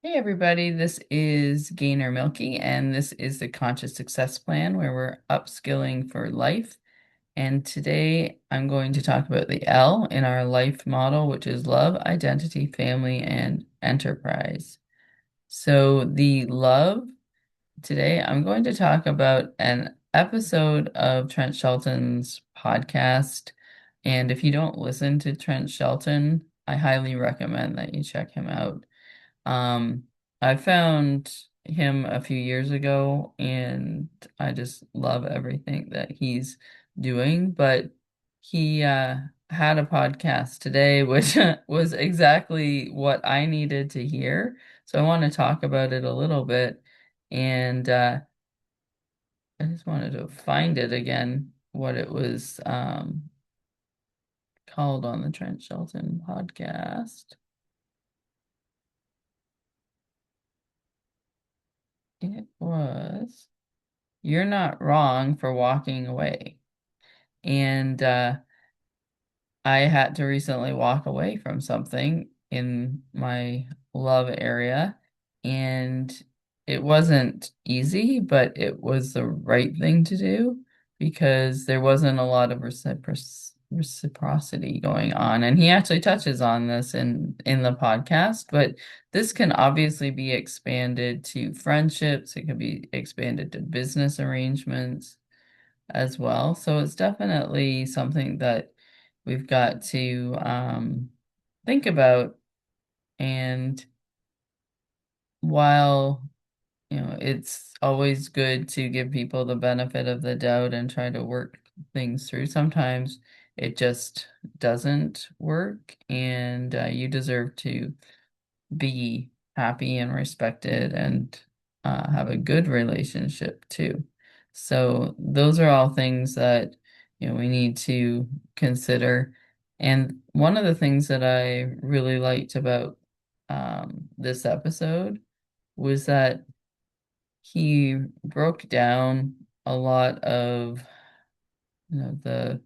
Hey everybody, this is Gainer Milky, and this is the Conscious Success Plan where we're upskilling for life. And today I'm going to talk about the L in our life model, which is love, identity, family, and enterprise. So, the love today, I'm going to talk about an episode of Trent Shelton's podcast. And if you don't listen to Trent Shelton, I highly recommend that you check him out. Um, I found him a few years ago and I just love everything that he's doing. But he had a podcast today, which was exactly what I needed to hear. So I want to talk about it a little bit. And I just wanted to find it again, what it was called on the Trent Shelton podcast. It was. You're not wrong for walking away. And I had to recently walk away from something in my love area, and it wasn't easy, but it was the right thing to do because there wasn't a lot of reciprocity going on. And he actually touches on this in the podcast, but this can obviously be expanded to friendships, it can be expanded to business arrangements as well. So it's definitely something that we've got to think about. And while, it's always good to give people the benefit of the doubt and try to work things through, sometimes it just doesn't work, and you deserve to be happy and respected and have a good relationship too. So those are all things that we need to consider. And one of the things that I really liked about this episode was that he broke down a lot of the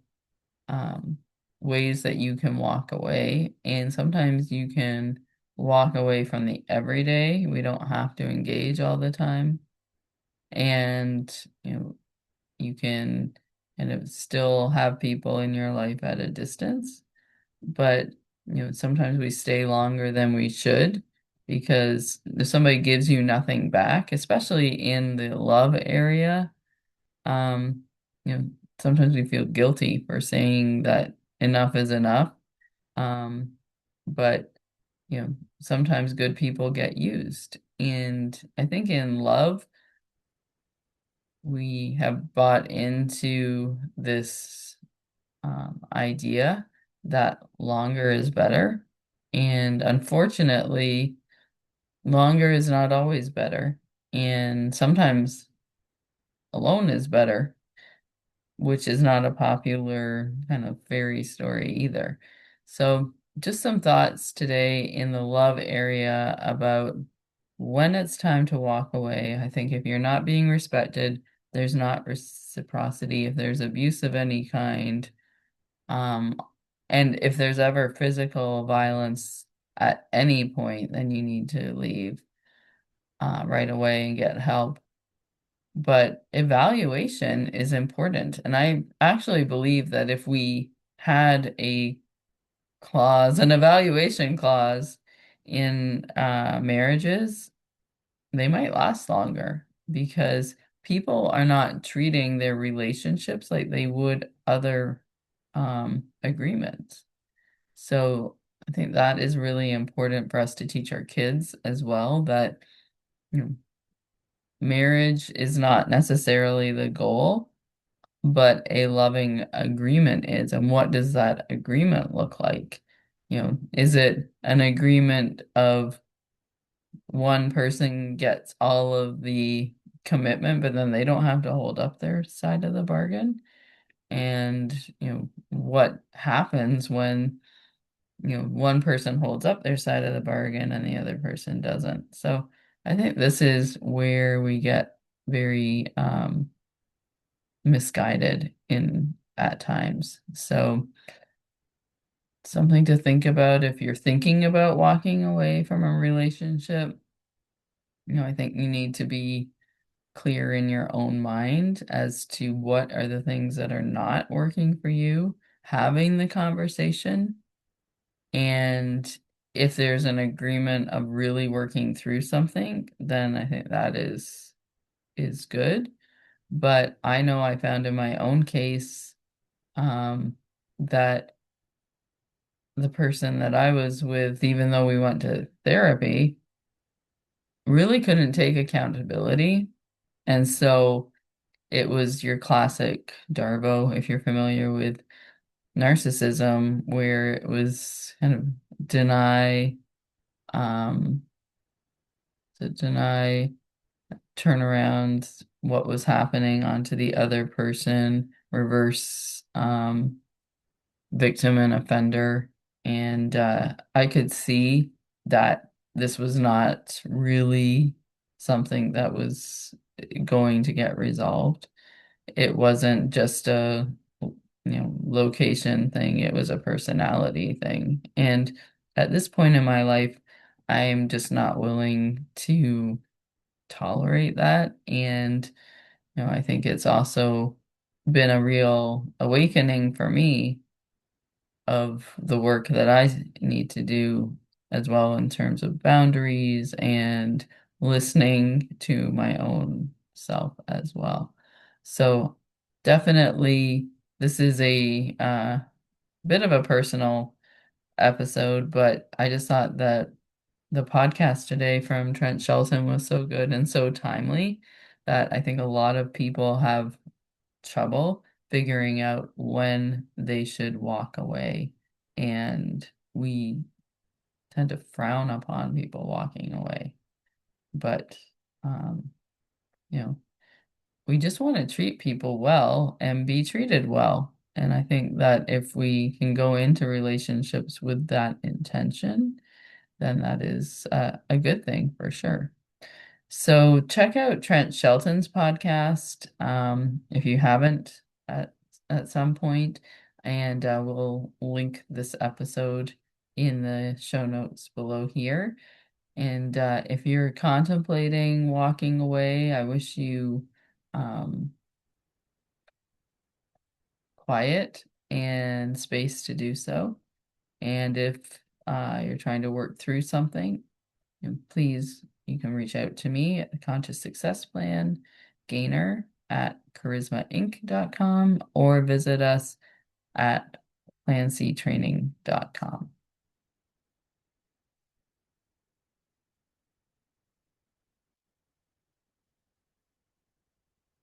um, ways that you can walk away. And sometimes you can walk away from the everyday. We don't have to engage all the time. And, you can kind of still have people in your life at a distance. But, sometimes we stay longer than we should because if somebody gives you nothing back, especially in the love area, um, you know, sometimes we feel guilty for saying that enough is enough. Um, but sometimes good people get used. And I think in love, we have bought into this idea that longer is better. And unfortunately, longer is not always better. And sometimes alone is better, which is not a popular kind of fairy story either. So, just some thoughts today in the love area about when it's time to walk away. I think if you're not being respected, there's not reciprocity. If there's abuse of any kind, um, and if there's ever physical violence at any point, then you need to leave right away and get help. But evaluation is important. And I actually believe that if we had a clause, an evaluation clause in marriages, they might last longer because people are not treating their relationships like they would other agreements. So I think that is really important for us to teach our kids as well that you know, marriage is not necessarily the goal, but a loving agreement is. And what does that agreement look like? Is it an agreement of one person gets all of the commitment, but then they don't have to hold up their side of the bargain? And, what happens when, one person holds up their side of the bargain and the other person doesn't? So I think this is where we get very misguided in at times. So something to think about if you're thinking about walking away from a relationship. I think you need to be clear in your own mind as to what are the things that are not working for you, having the conversation, and if there's an agreement of really working through something, then I think that is good. But I know I found in my own case that the person that I was with, even though we went to therapy, really couldn't take accountability. And so it was your classic DARVO, if you're familiar with narcissism, where it was kind of um, deny, turn around what was happening onto the other person, reverse victim and offender. And I could see that this was not really something that was going to get resolved. It wasn't just a location thing, it was a personality thing. And at this point in my life, I'm just not willing to tolerate that. And I think it's also been a real awakening for me of the work that I need to do as well in terms of boundaries and listening to my own self as well. So definitely this is a bit of a personal episode, but I just thought that the podcast today from Trent Shelton was so good and so timely that I think a lot of people have trouble figuring out when they should walk away. And we tend to frown upon people walking away. But, um, you know, we just want to treat people well and be treated well. And I think that if we can go into relationships with that intention, then that is a good thing for sure. So check out Trent Shelton's podcast if you haven't at some point, and we'll link this episode in the show notes below here. And if you're contemplating walking away, I wish you um, quiet and space to do so. And if you're trying to work through something, please, you can reach out to me at the Conscious Success Plan Gainer at charismainc.com or visit us at planctraining.com.